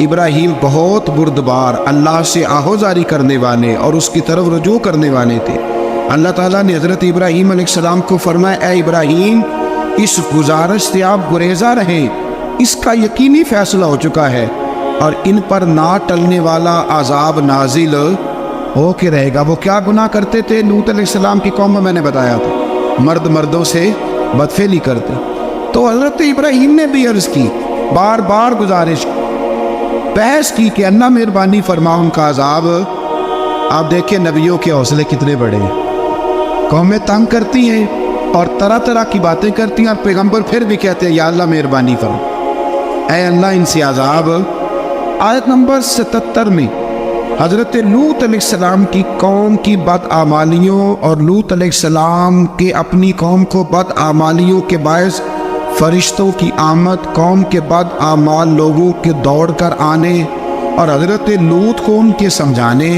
ابراہیم بہت بردبار، اللہ سے آہوزاری کرنے والے اور اس کی طرف رجوع کرنے والے تھے۔ اللہ تعالیٰ نے حضرت ابراہیم علیہ السلام کو فرمایا، اے ابراہیم اس گزارش سے آپ گریزاں رہیں، اس کا یقینی فیصلہ ہو چکا ہے اور ان پر نہ ٹلنے والا عذاب نازل ہو کے رہے گا۔ وہ کیا گناہ کرتے تھے؟ لوط علیہ السلام کی قوم میں میں نے بتایا تھا، مرد مردوں سے بدفعلی کرتے۔ تو حضرت ابراہیم نے بھی عرض کی، بار بار گزارش بحث کی کہ اللہ مہربانی فرما ان کا عذاب۔ آپ دیکھیں نبیوں کے حوصلے کتنے بڑے ہیں، قومیں تنگ کرتی ہیں اور طرح طرح کی باتیں کرتی ہیں اور پیغمبر پھر بھی کہتے ہیں یا اللہ مہربانی فرما، اے اللہ ان سے عذاب۔ آیت نمبر 77 میں حضرت لوط علیہ السلام کی قوم کی بدعمالیوں اور لوط علیہ السلام کے اپنی قوم کو بدعمالیوں کے باعث فرشتوں کی آمد، قوم کے بدعمال لوگوں کے دوڑ کر آنے اور حضرت لوط کو ان کے سمجھانے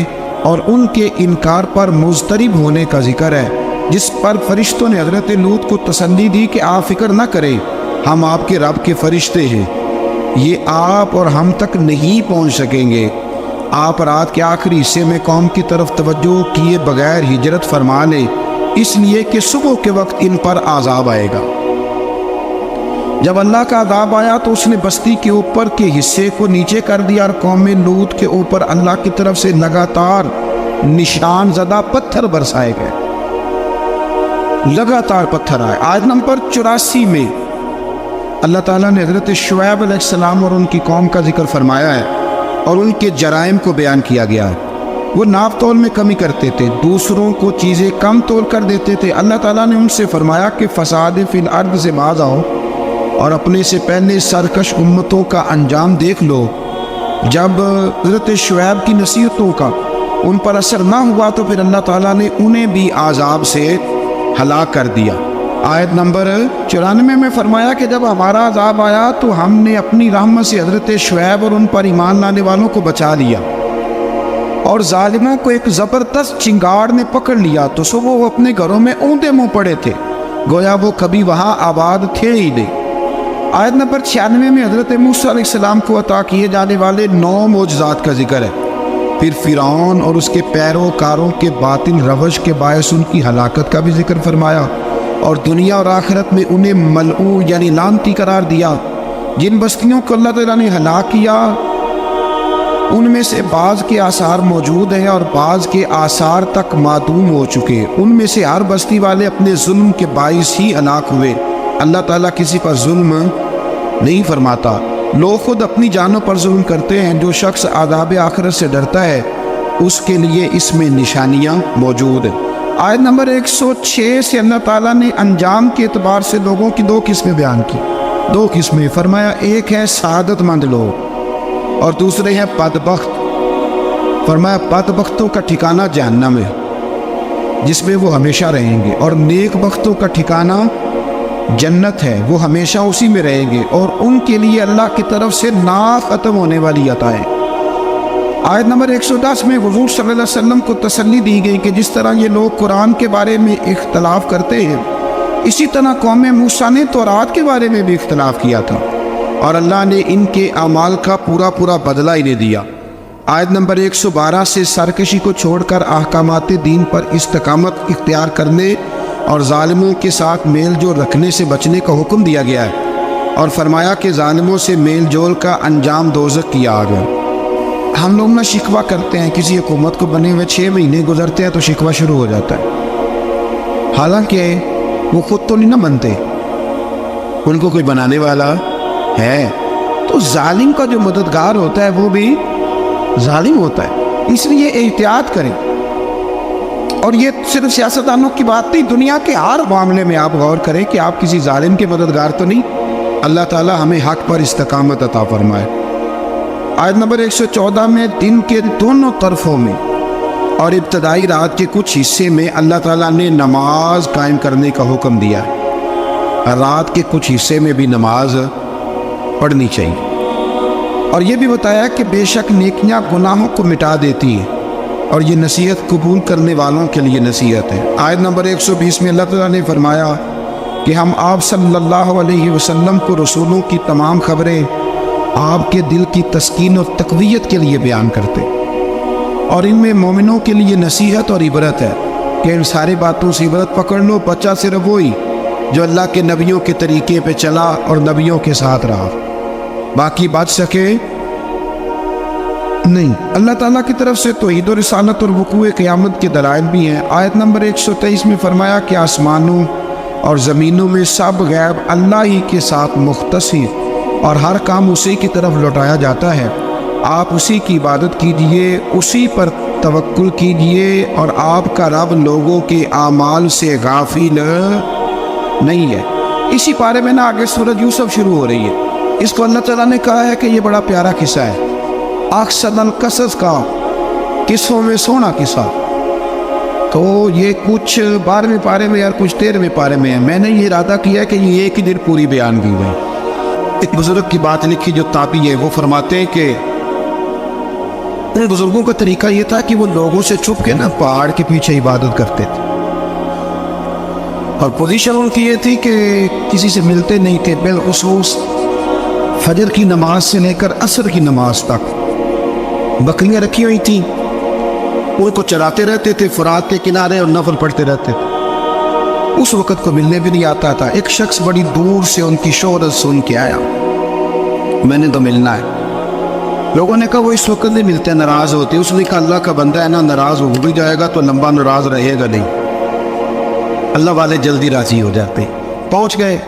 اور ان کے انکار پر مضطرب ہونے کا ذکر ہے، جس پر فرشتوں نے حضرت لوط کو تسلی دی کہ آپ فکر نہ کریں، ہم آپ کے رب کے فرشتے ہیں، یہ آپ اور ہم تک نہیں پہنچ سکیں گے۔ آپ رات کے آخری حصے میں قوم کی طرف توجہ کیے بغیر ہجرت فرما لیں، اس لیے کہ صبح کے وقت ان پر عذاب آئے گا۔ جب اللہ کا عذاب آیا تو اس نے بستی کے اوپر کے حصے کو نیچے کر دیا اور قوم لوط کے اوپر اللہ کی طرف سے لگاتار نشان زدہ پتھر برسائے گئے، لگاتار پتھر آئے۔ آیت نمبر 84 میں اللہ تعالیٰ نے حضرت شعیب علیہ السلام اور ان کی قوم کا ذکر فرمایا ہے اور ان کے جرائم کو بیان کیا گیا ہے۔ وہ ناپ تول میں کمی کرتے تھے، دوسروں کو چیزیں کم تول کر دیتے تھے۔ اللہ تعالیٰ نے ان سے فرمایا کہ فساد فی الارض سے باز آؤ اور اپنے سے پہلے سرکش امتوں کا انجام دیکھ لو۔ جب حضرت شعیب کی نصیحتوں کا ان پر اثر نہ ہوا تو پھر اللہ تعالیٰ نے انہیں بھی عذاب سے ہلاک کر دیا۔ آیت نمبر 94 میں فرمایا کہ جب ہمارا عذاب آیا تو ہم نے اپنی رحمت سے حضرت شعیب اور ان پر ایمان لانے والوں کو بچا لیا اور ظالموں کو ایک زبردست چنگاڑ نے پکڑ لیا تو صبح وہ اپنے گھروں میں اوندے منہ پڑے تھے، گویا وہ کبھی وہاں آباد تھے ہی نہیں۔ آیت نمبر 96 میں حضرت موسیٰ علیہ السلام کو عطا کیے جانے والے 9 معجزات کا ذکر ہے۔ پھر فرعون اور اس کے پیروکاروں کے باطل روش کے باعث ان کی ہلاکت کا بھی ذکر فرمایا اور دنیا اور آخرت میں انہیں ملعون یعنی لعنتی قرار دیا۔ جن بستیوں کو اللہ تعالیٰ نے ہلاک کیا ان میں سے بعض کے آثار موجود ہیں اور بعض کے آثار تک معدوم ہو چکے۔ ان میں سے ہر بستی والے اپنے ظلم کے باعث ہی ہلاک ہوئے۔ اللہ تعالیٰ کسی پر ظلم نہیں فرماتا، لوگ خود اپنی جانوں پر ظلم کرتے ہیں۔ جو شخص عذاب آخرت سے ڈرتا ہے اس کے لیے اس میں نشانیاں موجود ہیں۔ آیت نمبر 106 سے اللہ تعالیٰ نے انجام کے اعتبار سے لوگوں کی 2 قسمیں بیان کی، 2 قسمیں فرمایا، ایک ہے سعادت مند لوگ اور دوسرے ہیں بدبخت۔ فرمایا بدبختوں کا ٹھکانہ جہنم ہے جس میں وہ ہمیشہ رہیں گے، اور نیک بختوں کا ٹھکانہ جنت ہے، وہ ہمیشہ اسی میں رہیں گے اور ان کے لیے اللہ کی طرف سے نا ختم ہونے والی عطائیں۔ آیت نمبر 110 میں حضور صلی اللہ علیہ وسلم کو تسلی دی گئی کہ جس طرح یہ لوگ قرآن کے بارے میں اختلاف کرتے ہیں، اسی طرح قوم موسیٰ نے تورات کے بارے میں بھی اختلاف کیا تھا اور اللہ نے ان کے اعمال کا پورا بدلہ انہیں دیا۔ آیت نمبر 112 سے سرکشی کو چھوڑ کر احکامات دین پر استقامت اختیار کرنے اور ظالموں کے ساتھ میل جول رکھنے سے بچنے کا حکم دیا گیا ہے اور فرمایا کہ ظالموں سے میل جول کا انجام دوزخ کی آگ ہے۔ ہم لوگ نہ شکوہ کرتے ہیں، کسی حکومت کو بنے ہوئے 6 مہینے گزرتے ہیں تو شکوہ شروع ہو جاتا ہے، حالانکہ وہ خود تو نہیں نہ بنتے، ان کو کوئی بنانے والا ہے۔ تو ظالم کا جو مددگار ہوتا ہے وہ بھی ظالم ہوتا ہے، اس لیے احتیاط کریں۔ اور یہ صرف سیاستدانوں کی بات نہیں، دنیا کے ہر معاملے میں آپ غور کریں کہ آپ کسی ظالم کے مددگار تو نہیں۔ اللہ تعالی ہمیں حق پر استقامت عطا فرمائے۔ آیت نمبر 114 میں دن کے دونوں طرفوں میں اور ابتدائی رات کے کچھ حصے میں اللہ تعالیٰ نے نماز قائم کرنے کا حکم دیا ہے۔ رات کے کچھ حصے میں بھی نماز پڑھنی چاہیے اور یہ بھی بتایا کہ بے شک نیکیاں گناہوں کو مٹا دیتی ہیں اور یہ نصیحت قبول کرنے والوں کے لیے نصیحت ہے۔ آیت نمبر 120 میں اللہ تعالیٰ نے فرمایا کہ ہم آپ صلی اللہ علیہ وسلم کو رسولوں کی تمام خبریں آپ کے دل کی تسکین اور تقویت کے لیے بیان کرتے، اور ان میں مومنوں کے لیے نصیحت اور عبرت ہے کہ ان ساری باتوں سے عبرت پکڑ لو۔ بچہ صرف وہی جو اللہ کے نبیوں کے طریقے پہ چلا اور نبیوں کے ساتھ رہا، باقی بچ سکے نہیں۔ اللہ تعالیٰ کی طرف سے توحید و رسالت اور وقوع قیامت کے دلائل بھی ہیں۔ آیت نمبر 123 میں فرمایا کہ آسمانوں اور زمینوں میں سب غیب اللہ ہی کے ساتھ مختص ہیں اور ہر کام اسی کی طرف لوٹایا جاتا ہے۔ آپ اسی کی عبادت کیجئے، اسی پر توکل کیجئے، اور آپ کا رب لوگوں کے اعمال سے غافل نہیں ہے۔ اسی پارے میں آگے سورۃ یوسف شروع ہو رہی ہے۔ اس کو اللہ تعالیٰ نے کہا ہے کہ یہ بڑا پیارا قصہ ہے، احسن القصص کا، قصوں میں سونا قصہ۔ تو یہ کچھ 12ویں پارے میں اور کچھ 13ویں پارے میں ہے۔ میں نے یہ ارادہ کیا کہ یہ ایک ہی دن پوری بیان کی گئی۔ ایک بزرگ کی بات لکھی جو تابعی ہے، وہ فرماتے ہیں کہ ان بزرگوں کا طریقہ یہ تھا کہ وہ لوگوں سے چھپ کے پہاڑ کے پیچھے عبادت کرتے تھے، اور پوزیشن ان کی یہ تھی کہ کسی سے ملتے نہیں تھے، بالخصوص فجر کی نماز سے لے کر عصر کی نماز تک بکریاں رکھی ہوئی تھیں، ان کو چراتے رہتے تھے فرات کے کنارے اور نفل پڑھتے رہتے تھے۔ اس وقت کو ملنے بھی نہیں آتا تھا۔ ایک شخص بڑی دور سے ان کی شہرت سن کے آیا، میں نے تو ملنا ہے۔ لوگوں نے کہا وہ اس وقت نہیں ملتے، ناراض ہوتے۔ اس نے کہا اللہ کا بندہ ہے نا، ناراض ہو بھی جائے گا تو لمبا ناراض رہے گا نہیں، اللہ والے جلدی راضی ہو جاتے۔ پہنچ گئے۔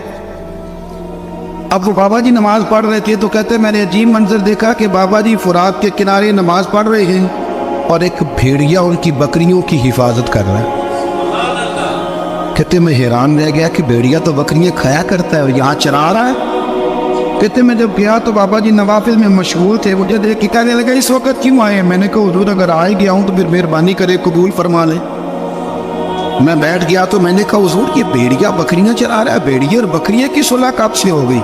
اب وہ بابا جی نماز پڑھ رہے تھے تو کہتے میں نے عجیب منظر دیکھا کہ بابا جی فرات کے کنارے نماز پڑھ رہے ہیں اور ایک بھیڑیا ان کی بکریوں کی حفاظت کر رہا ہے۔ کہتے میں حیران رہ گیا کہ بھیڑیا تو بکریاں کھایا کرتا ہے اور یہاں چرا رہا ہے۔ کہتے میں جب گیا تو بابا جی نوافل میں مشغول تھے، مجھے دیکھ کے کہنے لگا اس وقت کیوں آئے؟ میں نے کہا حضور اگر آئے گیا ہوں تو پھر مہربانی کرے قبول فرما لیں۔ میں بیٹھ گیا تو میں نے کہا حضور یہ بھیڑیا بکریاں چرا رہا ہے، بھیڑیا اور بکریاں کی صلح کب سے ہو گئی؟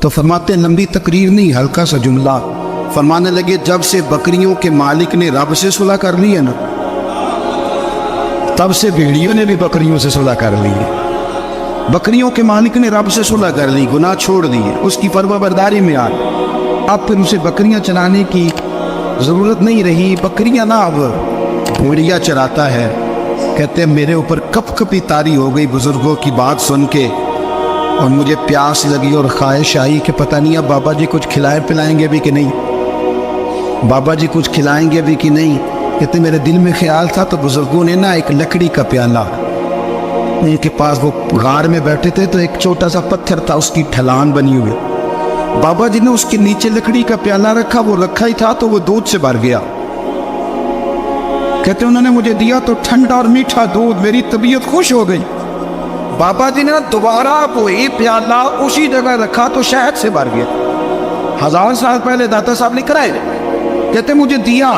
تو فرماتے ہیں لمبی تقریر نہیں، ہلکا سا جملہ۔ فرمانے لگے جب سے بکریوں کے مالک نے رب سے صلح کر لی ہے نا، تب سے بھیڑیوں نے بھی بکریوں سے صلح کر لی ہے۔ بکریوں کے مالک نے رب سے صلح کر لی، گناہ چھوڑ دیے، اس کی فرما برداری میں آ گئے۔ اب پھر اسے بکریاں چرانے کی ضرورت نہیں رہی، بکریاں نہ اب بھیڑیا چراتا ہے۔ کہتے ہیں میرے اوپر کپ کپی طاری ہو گئی بزرگوں کی بات سن کے، اور مجھے پیاس لگی اور خواہش آئی کہ پتہ نہیں اب بابا جی کچھ کھلائے پلائیں گے بھی کہ نہیں، بابا جی کچھ کھلائیں گے بھی کہ نہیں۔ کہتے میرے دل میں خیال تھا تو بزرگوں نے ایک لکڑی کا پیالہ، ان کے پاس وہ غار میں بیٹھے تھے تو ایک چھوٹا سا پتھر تھا، اس کی ڈھلان بنی ہوئی، بابا جی نے اس کے نیچے لکڑی کا پیالہ رکھا، وہ رکھا ہی تھا تو وہ دودھ سے بھر گیا۔ کہتے انہوں نے مجھے دیا تو ٹھنڈا اور میٹھا دودھ، میری طبیعت خوش ہو گئی۔ بابا جی نے دوبارہ وہی پیالہ اسی جگہ رکھا تو شہد سے بھر گیا۔ 1000 سال پہلے داتا صاحب نے کرائے، کہتے مجھے دیا۔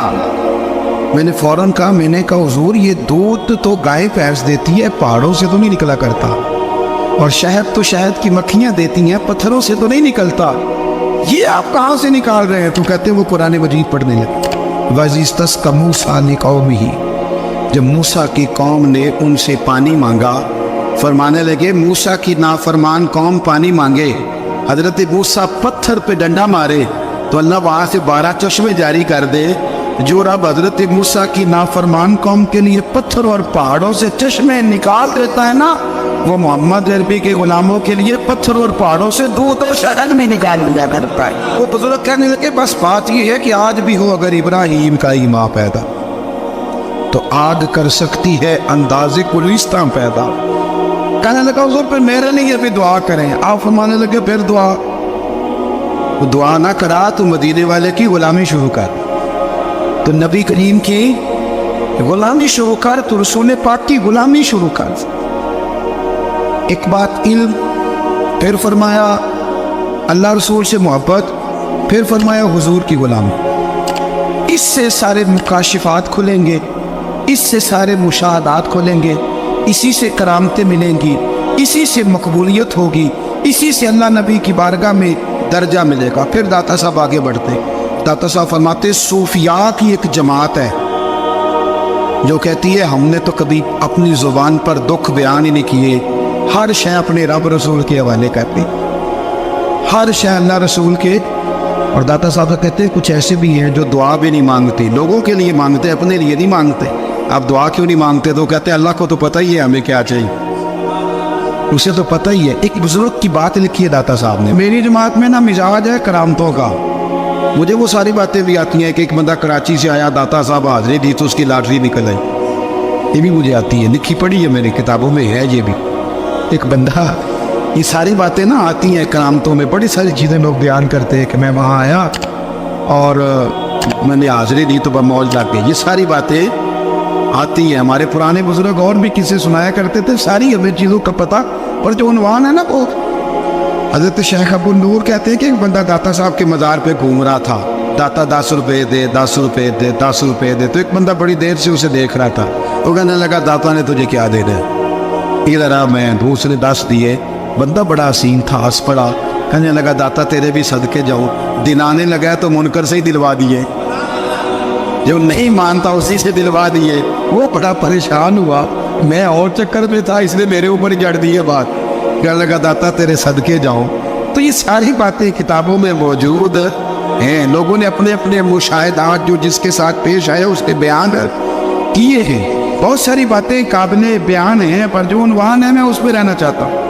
میں نے فوراً کہا، میں نے کہا حضور یہ دودھ تو گائے بھینس دیتی ہے، پہاڑوں سے تو نہیں نکلا کرتا، اور شہد تو شہد کی مکھیاں دیتی ہیں، پتھروں سے تو نہیں نکلتا، یہ آپ کہاں سے نکال رہے ہیں؟ تو کہتے وہ قرآن مجید پڑھنے لگے۔ وَإِذِ اسْتَسْقَىٰ مُوسَىٰ لِقَوْمِهِ، جب موسیٰ کی قوم نے ان سے پانی مانگا، فرمانے لگے موسیٰ کی نافرمان قوم پانی مانگے، حضرت موسیٰ پتھر پہ ڈنڈا مارے تو اللہ وہاں سے 12 چشمے جاری کر دے۔ جو رب حضرت موسیٰ کی نافرمان قوم کے لیے پتھر اور پہاڑوں سے چشمے نکال دیتا ہے نا، وہ محمد عربی کے غلاموں کے لیے پتھر اور پہاڑوں سے دودھ اور شہد میں نکال دیا کرتا ہے۔ وہ بزرگ کہنے لگے بس بات یہ ہے کہ آج بھی ہو اگر ابراہیم کا ہی ماں پیدا تو آگ کر سکتی ہے انداز گلستاں پیدا۔ کہنے لگا حضور پھر میرے لیے بھی دعا کریں۔ آپ فرمانے لگے پھر دعا، وہ دعا نہ کرا تو مدینے والے کی غلامی شروع کر، تو نبی کریم کی غلامی شروع کر، تو رسول پاک کی غلامی شروع کر۔ ایک بات علم، پھر فرمایا اللہ رسول سے محبت، پھر فرمایا حضور کی غلامی۔ اس سے سارے مکاشفات کھلیں گے، اس سے سارے مشاہدات کھلیں گے، اسی سے کرامتیں ملیں گی، اسی سے مقبولیت ہوگی، اسی سے اللہ نبی کی بارگاہ میں درجہ ملے گا۔ پھر داتا صاحب آگے بڑھتے، داتا صاحب فرماتے صوفیاء کی ایک جماعت ہے جو کہتی ہے ہم نے تو کبھی اپنی زبان پر دکھ بیان ہی نہیں کیے، ہر شے اپنے رب رسول کے حوالے کرتی، ہر شے اللہ رسول کے اور داتا صاحب کہتے ہیں کچھ ایسے بھی ہیں جو دعا بھی نہیں مانگتے، لوگوں کے لیے مانگتے، اپنے لیے نہیں مانگتے۔ آپ دعا کیوں نہیں مانگتے؟ تو کہتے ہیں اللہ کو تو پتہ ہی ہے ہمیں کیا چاہیے، اسے تو پتہ ہی ہے۔ ایک بزرگ کی بات لکھی ہے داتا صاحب نے، میری جماعت میں نا مزاج ہے کرامتوں کا، مجھے وہ ساری باتیں بھی آتی ہیں کہ ایک بندہ کراچی سے آیا، داتا صاحب حاضری دی تو اس کی لاٹری نکل آئی، یہ بھی مجھے آتی ہے، لکھی پڑھی ہے میری کتابوں میں ہے یہ بھی۔ ایک بندہ، یہ ساری باتیں نا آتی ہیں کرامتوں میں، بڑی ساری چیزیں لوگ بیان کرتے ہیں کہ میں وہاں آیا اور میں نے حاضری دی تو موج لگ گئی، یہ ساری باتیں آتی ہیں۔ ہمارے پرانے بزرگ اور بھی کسے سنایا کرتے تھے، ساری ہمیں چیزوں کا پتہ، پر جو عنوان ہے نا وہ حضرت شیخ ابو نور کہتے ہیں کہ ایک بندہ داتا صاحب کے مزار پہ گھوم رہا تھا، داتا 10 روپے دے، 10 روپے دے، 10 روپے دے، تو ایک بندہ بڑی دیر سے اسے دیکھ رہا تھا، وہ کہنے لگا داتا نے تجھے کیا دے دے؟ ادھر آ، میں دوسرے 10 دیے۔ بندہ بڑا حسین تھا، ہنس پڑا، کہنے لگا داتا تیرے بھی صدقے جاؤں۔ دن آنے لگا تو منکر سے ہی دلوا دیے، جو نہیں مانتا اسی سے دلوا دیے۔ وہ بڑا پریشان ہوا، میں اور چکر میں تھا اس لیے میرے اوپر جڑ دی ہے بات، کہنے لگا داتا تیرے صدقے جاؤں۔ تو یہ ساری باتیں کتابوں میں موجود ہیں، لوگوں نے اپنے اپنے مشاہدات جو جس کے ساتھ پیش آئے اس کے بیان کیے ہیں۔ بہت ساری باتیں قابل بیان ہیں، پر جو عنوان ہے میں اس پہ رہنا چاہتا ہوں۔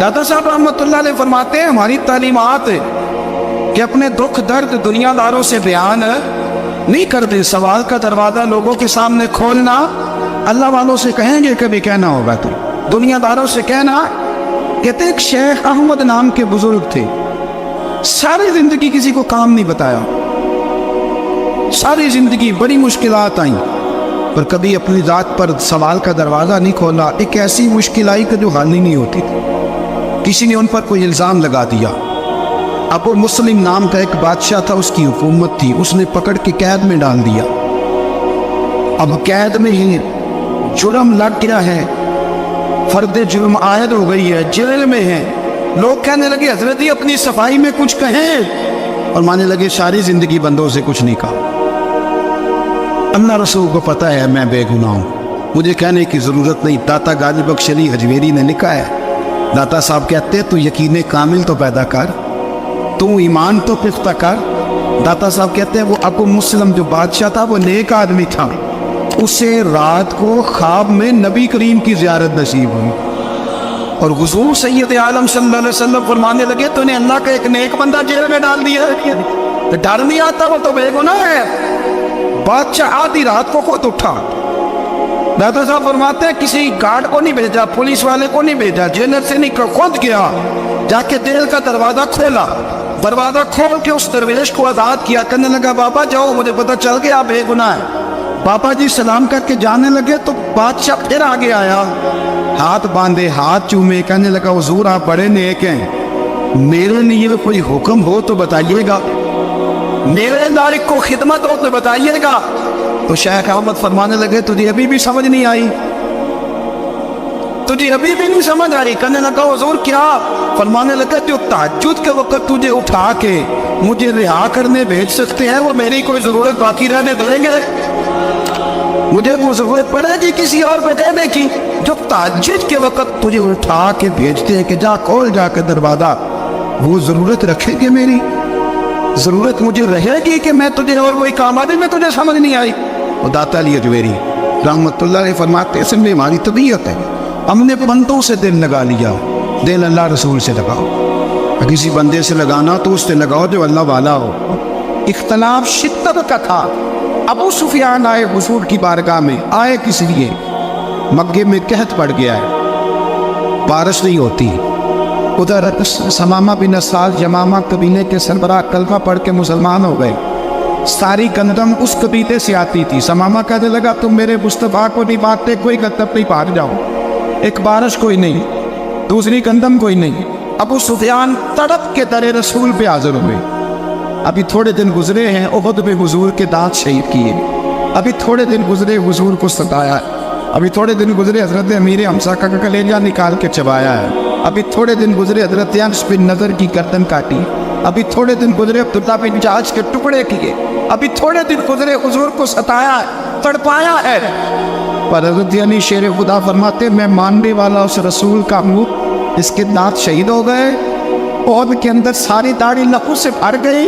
داتا صاحب رحمۃ اللہ علیہ فرماتے ہیں ہماری تعلیمات کہ اپنے دکھ درد دنیا داروں سے بیان نہیں کرتے، سوال کا دروازہ لوگوں کے سامنے کھولنا اللہ والوں سے کہیں گے کبھی کہنا ہوگا، تو دنیا داروں سے کہنا۔ کہتے ایک شیخ احمد نام کے بزرگ تھے، ساری زندگی کسی کو کام نہیں بتایا، ساری زندگی بڑی مشکلات آئیں، پر کبھی اپنی ذات پر سوال کا دروازہ نہیں کھولا۔ ایک ایسی مشکل آئی کہ جو حل ہی نہیں ہوتی تھی، کسی نے ان پر کوئی الزام لگا دیا۔ ابو مسلم نام کا ایک بادشاہ تھا، اس کی حکومت تھی، اس نے پکڑ کے قید میں ڈال دیا۔ اب قید میں ہی جرم لگ گیا ہے، فرد جرم عائد ہو گئی ہے، جیل میں ہے۔ لوگ کہنے لگے حضرت یہ اپنی صفائی میں کچھ کہیں، اور مانے لگے ساری زندگی بندوں سے کچھ نہیں کہا۔ اللہ رسول کو پتہ ہے میں بے گناہ ہوں، مجھے کہنے کی ضرورت نہیں۔ داتا غالب بخش علی حجویری نے لکھا ہے، داتا صاحب کہتے تو یقین کامل تو پیدا کر، تو ایمان تو پختہ کر۔ داتا صاحب کہتے ہیں وہ ابو مسلم جو بادشاہ تھا وہ نیک آدمی تھا، اسے رات کو خواب میں نبی کریم کی زیارت نصیب ہوئی، اور حضور سید عالم صلی اللہ علیہ وسلم فرمانے لگے تو نے اللہ کا ایک نیک بندہ جیل میں ڈال دیا ہے، تو ڈر نہیں آتا، وہ تو بے گناہ ہے۔ بادشاہ آدھی رات کو خود اٹھا، داتا صاحب فرماتے ہیں کسی گارڈ کو نہیں بھیجا، پولیس والے کو نہیں بھیجا، جیلر سے نہیں، خود گیا، جا کے جیل کا دروازہ کھولا، دروازہ کھول کے اس درویش کو آزاد کیا، کہنے لگا بابا جاؤ، مجھے پتہ چل گیا بے گناہ ہے۔ بابا جی سلام کر کے جانے لگے تو بادشاہ پھر آگے آیا، ہاتھ باندھے، ہاتھ چومے، کہنے لگا حضور آپ بڑے نیک ہیں، میرے لیے کوئی حکم ہو تو بتائیے گا، میرے لائق کو خدمت ہو تو بتائیے گا۔ تو شیخ احمد فرمانے لگے تجھے ابھی بھی سمجھ نہیں آئی، تجھے ابھی بھی نہیں سمجھ آ رہی؟ کہنے لگا حضور کیا؟ فرمانے لگا جو تہجد کے وقت تجھے اٹھا کے مجھے رہا کرنے بھیج سکتے ہیں وہ میری کوئی ضرورت باقی رہنے دیں گے؟ مجھے وہ ضرورت پڑے گی کسی اور پہ دینے کی؟ جو تہجد کے وقت تجھے اٹھا کے بھیجتے ہیں کہ جا کھول جا کے دروازہ، وہ ضرورت رکھیں گے میری؟ ضرورت مجھے رہے گی کہ میں تجھے اور وہی کام آدمی میں تجھے سمجھ نہیں آئی؟ وہ داتا علی حجویری رحمت اللہ علیہ فرماتے ہیں اس میں ہماری طبیعت ہے، ہم نے بندوں سے دل لگا لیا، دل اللہ رسول سے لگاؤ۔ کسی بندے سے لگانا تو اس سے لگاؤ جو اللہ والا ہو۔ اختلاف شدت کا تھا، ابو سفیان آئے حضور کی بارگاہ میں، آئے کس لیے؟ مکے میں قحط پڑ گیا ہے، بارش نہیں ہوتی، ادھر سمامہ بن اسال یمامہ قبیلے کے سربراہ کلمہ پڑھ کے مسلمان ہو گئے، ساری گندم اس قبیلے سے آتی تھی۔ سمامہ کہنے لگا تم میرے مصطفیٰ کو نہیں بانٹتے، کوئی گندم نہیں بانٹ جاؤ، ایک بارش کوئی نہیں، دوسری گندم کوئی نہیں۔ ابو سفیان تڑپ کے در رسول پہ حاضر ہوئے۔ ابھی تھوڑے دن گزرے ہیں احد میں حضور کے دانت شہید کیے، ابھی تھوڑے دن گزرے حضور کو ستایا ہے، ابھی تھوڑے دن گزرے حضرت امیر حمزہ کا کلیجہ نکال کے چبایا ہے، ابھی تھوڑے دن گزرے حضرت انس بن نضر کی گردن کاٹی، ابھی تھوڑے دن گزرے عبداللہ بن جحش کے ٹکڑے کیے، ابھی تھوڑے دن گزرے حضور کو ستایا ہے، تڑپایا ہے۔ پر حضرت علی شیر خدا فرماتے میں ماننے والا اس رسول کا ہوں، اس کے دانت شہید ہو گئے، عہد کے اندر ساری داڑھی لہو سے بھر گئی،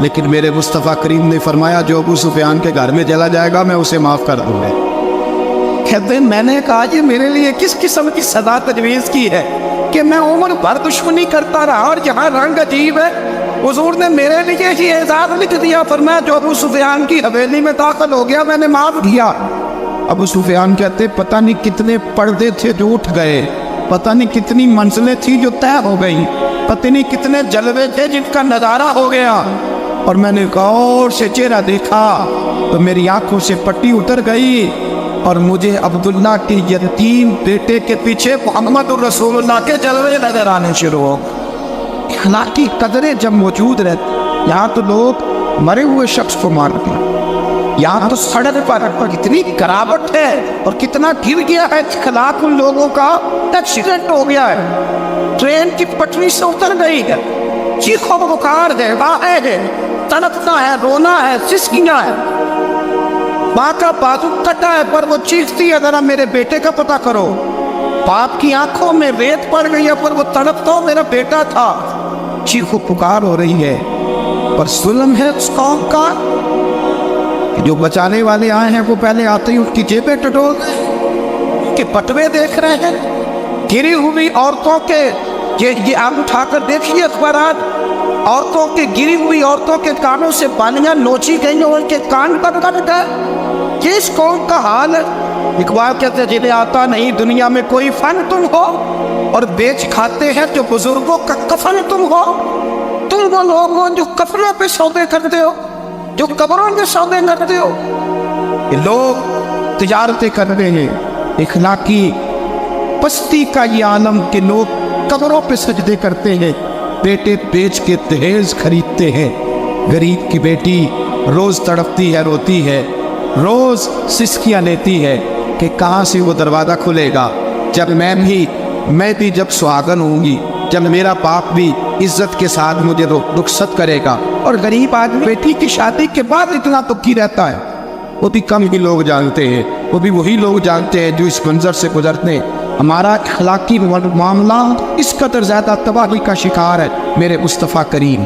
لیکن میرے مصطفیٰ کریم نے فرمایا جو ابو سفیان کے گھر میں چلا جائے گا میں اسے معاف کر دوں گا۔ کہتے ہیں میں نے کہا یہ میرے لیے کس قسم کی سزا تجویز کی ہے کہ میں عمر بھر دشمنی کرتا رہا اور جہاں رنگ عجیب ہے حضور نے میرے لیے ہی اعزاز لکھ دیا، فرمایا جو ابو سفیان کی حویلی میں داخل ہو گیا میں نے معاف کیا۔ ابو سفیان کہتے پتہ نہیں کتنے پردے تھے جو اٹھ گئے، پتہ نہیں کتنی منزلیں تھیں جو طے ہو گئی، پتہ نہیں کتنے جلوے تھے جن کا نظارہ ہو گیا، اور میں نے غور سے چہرہ دیکھا تو میری آنکھوں سے پٹی اتر گئی اور مجھے عبداللہ کے یتیم بیٹے کے پیچھے محمد الرسول اللہ کے جلوے نظر آنے شروع ہو۔ اخلاقی قدریں جب موجود رہتی، یہاں تو لوگ مرے ہوئے شخص کو مارتے ہیں، یہاں تو سڑک پر کتنی گراوٹ ہے اور کتنا گر گیا ہے اخلاق ان لوگوں کا، ایکسیڈنٹ ہو گیا ہے، ٹرین کی پٹری سے اتر گئی ہے، چیخو پکار ہے، باہر ہے، تڑپنا ہے، رونا ہے، سسکیاں ہے، ماں کا بازو کٹا ہے پر وہ چیختی ہے ذرا میرے بیٹے کا پتہ کرو، باپ کی آنکھوں میں ریت پڑ گئی ہے پر وہ تڑپتا ہو میرا بیٹا تھا، چیخو پکار ہو رہی ہے۔ پر ظلم ہے اس قوم کا جو بچانے والے آئے ہیں وہ پہلے آتے ہی ان کی جیبیں ٹٹول کے پٹوے دیکھ رہے ہیں، گری ہوئی عورتوں کے، یہ آپ اٹھا کر دیکھیے اخبارات، عورتوں کے گری ہوئی عورتوں کے کانوں سے بالیاں نوچی گئی اور ان کے کان پر کٹ گئے، یہ اس قوم کا حال ہے۔ اقبال کہتے ہیں جنہیں آتا نہیں دنیا میں کوئی فن تم ہو اور بیچ کھاتے ہیں جو بزرگوں کا کفن تم ہو، تم وہ لوگ ہو جو کفنوں پہ سودے کرتے ہو، جو قبروں میں سودے کرتے ہو، یہ لوگ تجارتیں کر رہے ہیں، اخلاقی پستی کا یہ عالم کہ لوگ قبروں پہ سجدے کرتے ہیں، بیٹے بیچ کے دہیز خریدتے ہیں، غریب کی بیٹی روز تڑپتی ہے، روتی ہے، روز سسکیاں لیتی ہے کہ کہاں سے وہ دروازہ کھلے گا جب میں بھی جب سہاگن ہوں گی، جب میرا باپ بھی عزت کے ساتھ مجھے رخصت کرے گا۔ اور غریب آدمی بیٹی کی شادی کے بعد اتنا دکھی رہتا ہے، وہ بھی کم ہی لوگ جانتے ہیں، وہ بھی وہی لوگ جانتے ہیں جو اس منظر سے گزرتے ہیں۔ ہمارا اخلاقی معاملہ اس قدر زیادہ تباہی کا شکار ہے۔ میرے مصطفیٰ کریم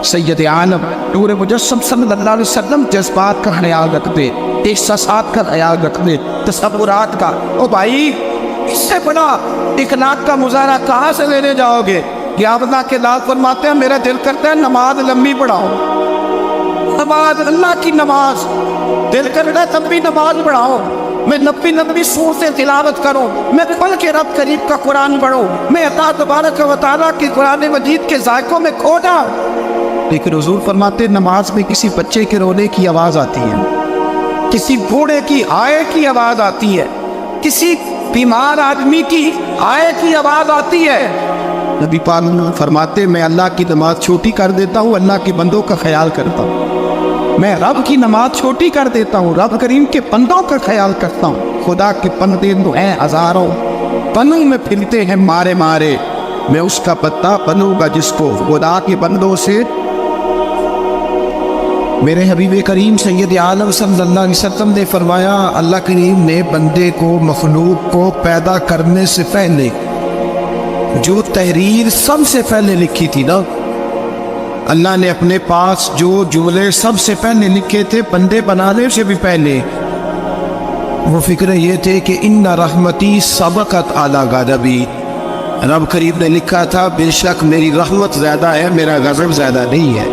سید عالم نور مجسم صلی اللہ علیہ وسلم جذبات کا خیال رکھتے، احساسات کا خیال رکھتے، تصورات کا۔ او بھائی اس سے بڑا اخلاق کا مظاہرہ کہاں سے لینے جاؤ گے؟ اللہ کے لال فرماتے ہیں میرا دل کرتا ہے نماز لمبی پڑھاؤ، نماز اللہ کی نماز، دل کرتا ہے تب بھی نماز پڑھاؤ، میں 90 سورتیں تلاوت کروں، میں پڑھ کے رب کریم کا قرآن پڑھوں، میں عطا تبارک و تعالیٰ کی قرآن مجید کے ذائقوں میں کھو جاؤں۔ لیکن حضور فرماتے نماز میں کسی بچے کے رونے کی آواز آتی ہے، کسی بوڑھے کی ہائے کی آواز آتی ہے، کسی بیمار آدمی کی ہائے کی آواز آتی ہے۔ نبی پاک فرماتے میں اللہ کی نماز چھوٹی کر دیتا ہوں، اللہ کے بندوں کا خیال کرتا ہوں، میں رب کی نماز چھوٹی کر دیتا ہوں، رب کریم کے بندوں کا خیال کرتا ہوں۔ خدا کے بندے تو ہیں ہزاروں، پنوں میں پھرتے ہیں مارے مارے، میں اس کا پتا بنوں گا جس کو خدا کے بندوں سے۔ میرے حبیب کریم سید عالم صلی اللہ علیہ وسلم نے فرمایا اللہ کریم نے بندے کو مخلوق کو پیدا کرنے سے پہلے جو تحریر سب سے پہلے لکھی تھی نا، اللہ نے اپنے پاس جو جملے سب سے پہلے لکھے تھے بندے بنانے سے بھی پہلے، وہ فکر یہ تھے کہ ان رحمتی سبقت اعلیٰ غضبی، رب کریم نے لکھا تھا بے شک میری رحمت زیادہ ہے، میرا غضب زیادہ نہیں ہے۔